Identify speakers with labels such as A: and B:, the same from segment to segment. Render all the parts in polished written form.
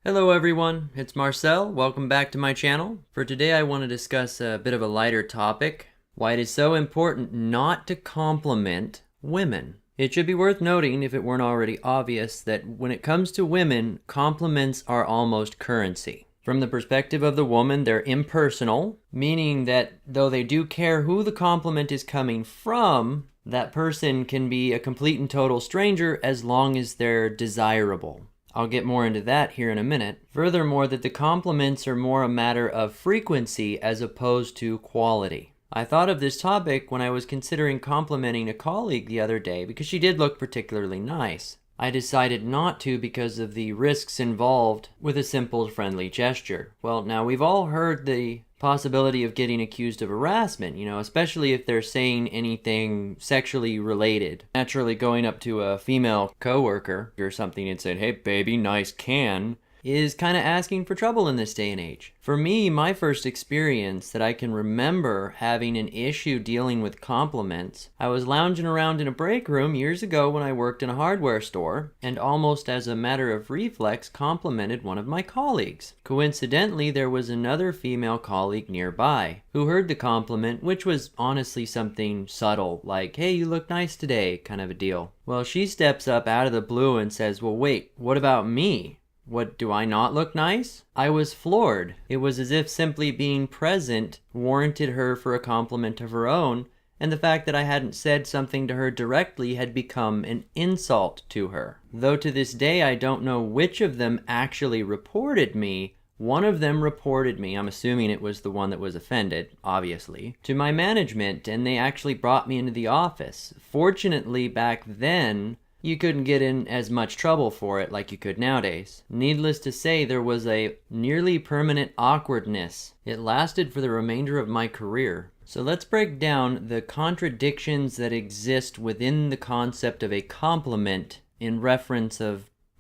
A: Hello everyone, it's Marcel. Welcome back to my channel. For today I want to discuss a bit of a lighter topic, why it is so important not to compliment women. It should be worth noting, if it weren't already obvious, that when it comes to women, compliments are almost currency. From the perspective of the woman, they're impersonal, meaning that though they do care who the compliment is coming from, that person can be a complete and total stranger as long as they're desirable. I'll get more into that here in a minute. Furthermore, that the compliments are more a matter of frequency as opposed to quality. I thought of this topic when I was considering complimenting a colleague the other day because she did look particularly nice. I decided not to because of the risks involved with a simple friendly gesture. Well, now we've all heard the possibility of getting accused of harassment, especially if they're saying anything sexually related. Naturally, going up to a female coworker or something and saying, "Hey baby, nice can," is kind of asking for trouble in this day and age. For me, my first experience that I can remember having an issue dealing with compliments, I was lounging around in a break room years ago when I worked in a hardware store, and almost as a matter of reflex complimented one of my colleagues. Coincidentally, there was another female colleague nearby who heard the compliment, which was honestly something subtle, like, "Hey, you look nice today," kind of a deal. Well, she steps up out of the blue and says, "Well, wait, what about me? What, do I not look nice?" I was floored. It was as if simply being present warranted her for a compliment of her own, and the fact that I hadn't said something to her directly had become an insult to her. Though to this day I don't know which of them actually reported me, one of them reported me, I'm assuming it was the one that was offended, obviously, to my management, and they actually brought me into the office. Fortunately, back then, you couldn't get in as much trouble for it like you could nowadays. Needless to say, there was a nearly permanent awkwardness. It lasted for the remainder of my career. So let's break down the contradictions that exist within the concept of a compliment in reference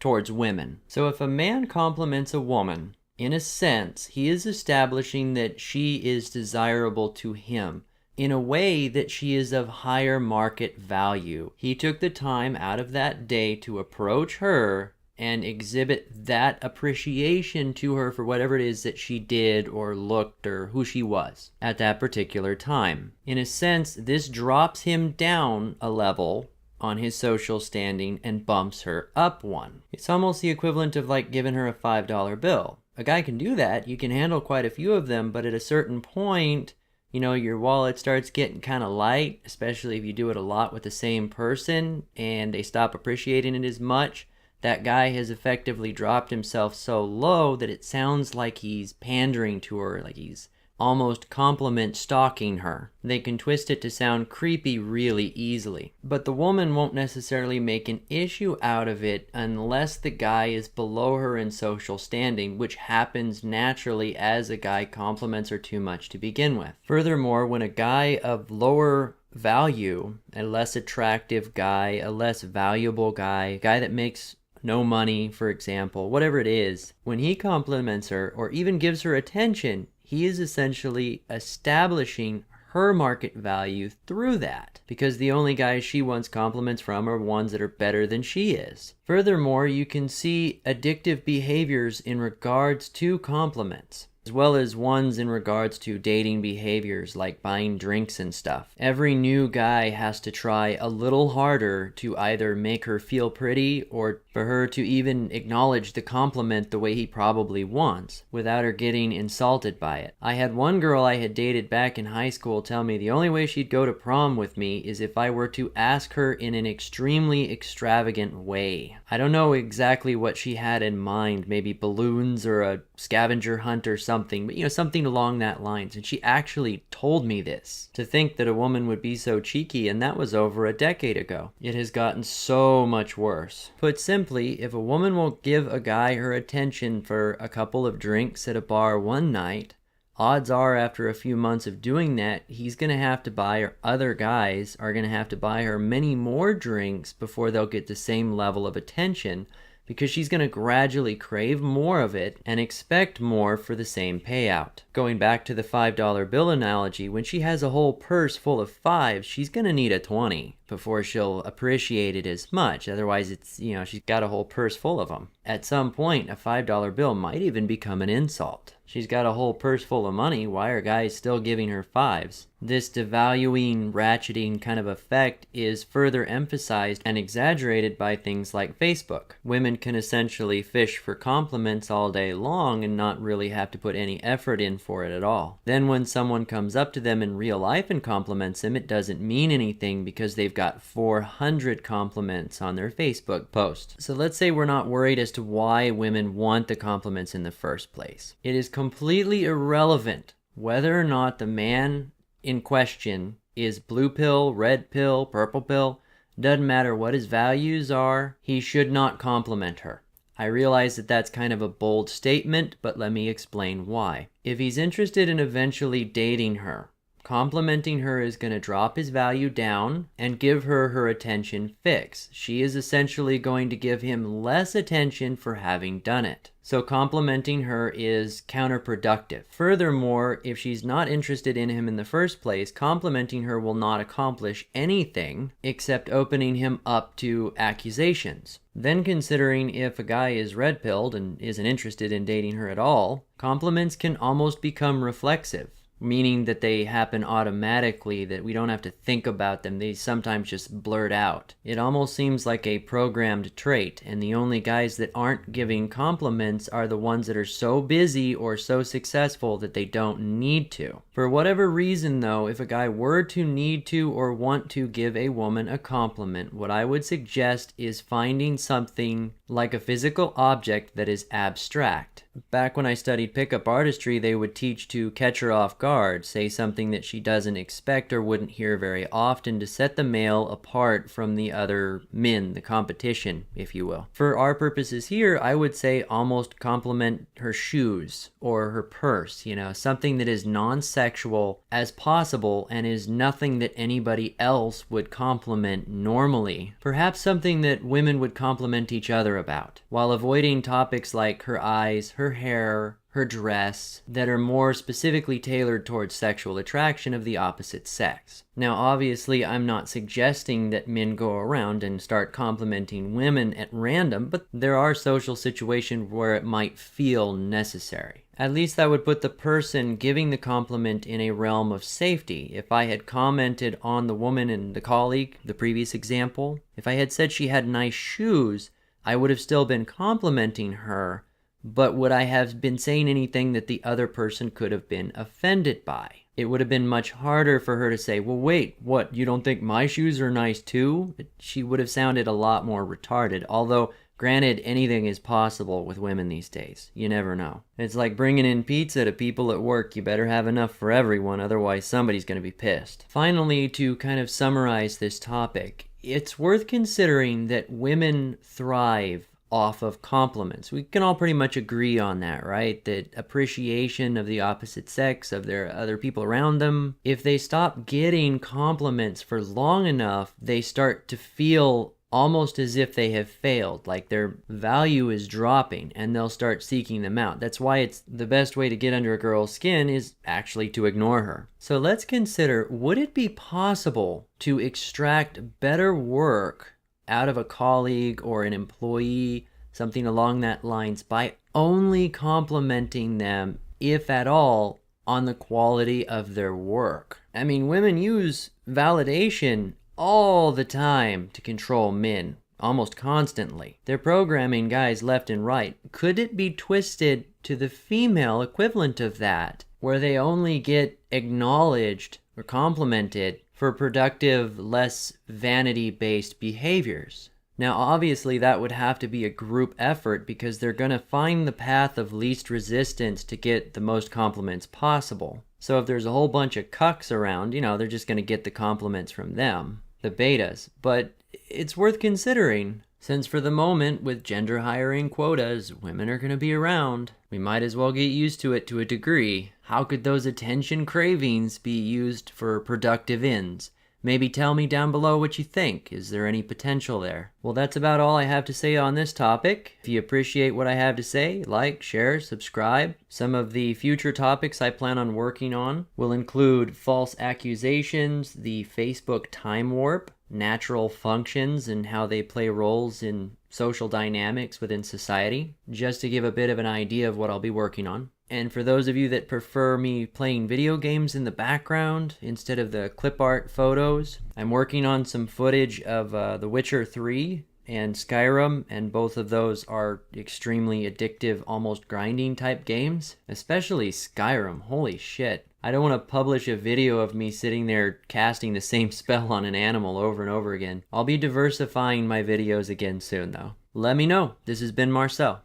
A: towards women. So if a man compliments a woman, in a sense, he is establishing that she is desirable to him, in a way that she is of higher market value. He took the time out of that day to approach her and exhibit that appreciation to her for whatever it is that she did or looked or who she was at that particular time. In a sense, this drops him down a level on his social standing and bumps her up one. It's almost the equivalent of like giving her a $5 bill. A guy can do that. You can handle quite a few of them, but at a certain point, your wallet starts getting kind of light, especially if you do it a lot with the same person and they stop appreciating it as much. That guy has effectively dropped himself so low that it sounds like he's pandering to her, like he's almost compliment stalking her. They can twist it to sound creepy really easily. But the woman won't necessarily make an issue out of it unless the guy is below her in social standing, which happens naturally as a guy compliments her too much to begin with. Furthermore, when a guy of lower value, a less attractive guy, a less valuable guy, a guy that makes no money, for example, whatever it is, when he compliments her or even gives her attention, he is essentially establishing her market value through that, because the only guys she wants compliments from are ones that are better than she is. Furthermore, you can see addictive behaviors in regards to compliments, as well as ones in regards to dating behaviors like buying drinks and stuff. Every new guy has to try a little harder to either make her feel pretty or for her to even acknowledge the compliment the way he probably wants without her getting insulted by it. I had one girl I had dated back in high school tell me the only way she'd go to prom with me is if I were to ask her in an extremely extravagant way. I don't know exactly what she had in mind, maybe balloons or a scavenger hunt or something, but something along that lines. And she actually told me this. To think that a woman would be so cheeky, and that was over a decade ago. It has gotten so much worse. Put simply, if a woman will give a guy her attention for a couple of drinks at a bar one night, odds are after a few months of doing that, he's going to have to buy her, other guys are going to have to buy her many more drinks before they'll get the same level of attention, because she's going to gradually crave more of it and expect more for the same payout. Going back to the $5 bill analogy, when she has a whole purse full of fives, she's going to need a 20. before she'll appreciate it as much. Otherwise, it's, she's got a whole purse full of them. At some point, a $5 bill might even become an insult. She's got a whole purse full of money. Why are guys still giving her fives? This devaluing, ratcheting kind of effect is further emphasized and exaggerated by things like Facebook. Women can essentially fish for compliments all day long and not really have to put any effort in for it at all. Then when someone comes up to them in real life and compliments them, it doesn't mean anything because they've got 400 compliments on their Facebook post. So let's say we're not worried as to why women want the compliments in the first place. It is completely irrelevant whether or not the man in question is blue pill, red pill, purple pill. Doesn't matter what his values are, he should not compliment her. I realize that that's kind of a bold statement, but let me explain why. If he's interested in eventually dating her, complimenting her is going to drop his value down and give her her attention fix. She is essentially going to give him less attention for having done it. So complimenting her is counterproductive. Furthermore, if she's not interested in him in the first place, complimenting her will not accomplish anything except opening him up to accusations. Then considering if a guy is red-pilled and isn't interested in dating her at all, compliments can almost become reflexive, meaning that they happen automatically, that we don't have to think about them. They sometimes just blurt out. It almost seems like a programmed trait, and the only guys that aren't giving compliments are the ones that are so busy or so successful that they don't need to. For whatever reason though, if a guy were to need to or want to give a woman a compliment, what I would suggest is finding something like a physical object that is abstract. Back when I studied pickup artistry, they would teach to catch her off guard, say something that she doesn't expect or wouldn't hear very often to set the male apart from the other men, the competition, if you will. For our purposes here, I would say almost compliment her shoes or her purse, something that is non-sexual as possible and is nothing that anybody else would compliment normally. Perhaps something that women would compliment each other about, while avoiding topics like her eyes, her hair, her dress, that are more specifically tailored towards sexual attraction of the opposite sex. Now obviously I'm not suggesting that men go around and start complimenting women at random, but there are social situations where it might feel necessary. At least that would put the person giving the compliment in a realm of safety. If I had commented on the woman and the colleague, the previous example, if I had said she had nice shoes, I would have still been complimenting her, but would I have been saying anything that the other person could have been offended by? It would have been much harder for her to say, well, wait, what, you don't think my shoes are nice too? She would have sounded a lot more retarded, although granted, anything is possible with women these days. You never know. It's like bringing in pizza to people at work. You better have enough for everyone, otherwise somebody's going to be pissed. Finally, to kind of summarize this topic, it's worth considering that women thrive off of compliments. We can all pretty much agree on that, right? That appreciation of the opposite sex, of their other people around them. If they stop getting compliments for long enough, they start to feel almost as if they have failed, like their value is dropping, and they'll start seeking them out. That's why it's the best way to get under a girl's skin is actually to ignore her. So let's consider, would it be possible to extract better work out of a colleague or an employee, something along that lines, by only complimenting them, if at all, on the quality of their work? I mean, women use validation all the time to control men, almost constantly. They're programming guys left and right. Could it be twisted to the female equivalent of that, where they only get acknowledged or complimented for productive, less vanity-based behaviors? Now, obviously, that would have to be a group effort because they're going to find the path of least resistance to get the most compliments possible. So if there's a whole bunch of cucks around, they're just going to get the compliments from them, the betas. But it's worth considering, since for the moment, with gender hiring quotas, women are going to be around. We might as well get used to it to a degree. How could those attention cravings be used for productive ends? Maybe tell me down below what you think. Is there any potential there? Well, that's about all I have to say on this topic. If you appreciate what I have to say, like, share, subscribe. Some of the future topics I plan on working on will include false accusations, the Facebook time warp, natural functions and how they play roles in social dynamics within society, just to give a bit of an idea of what I'll be working on. And for those of you that prefer me playing video games in the background instead of the clip art photos, I'm working on some footage of The Witcher 3 and Skyrim, and both of those are extremely addictive, almost grinding type games. Especially Skyrim, holy shit. I don't want to publish a video of me sitting there casting the same spell on an animal over and over again. I'll be diversifying my videos again soon though. Let me know. This has been Marcel.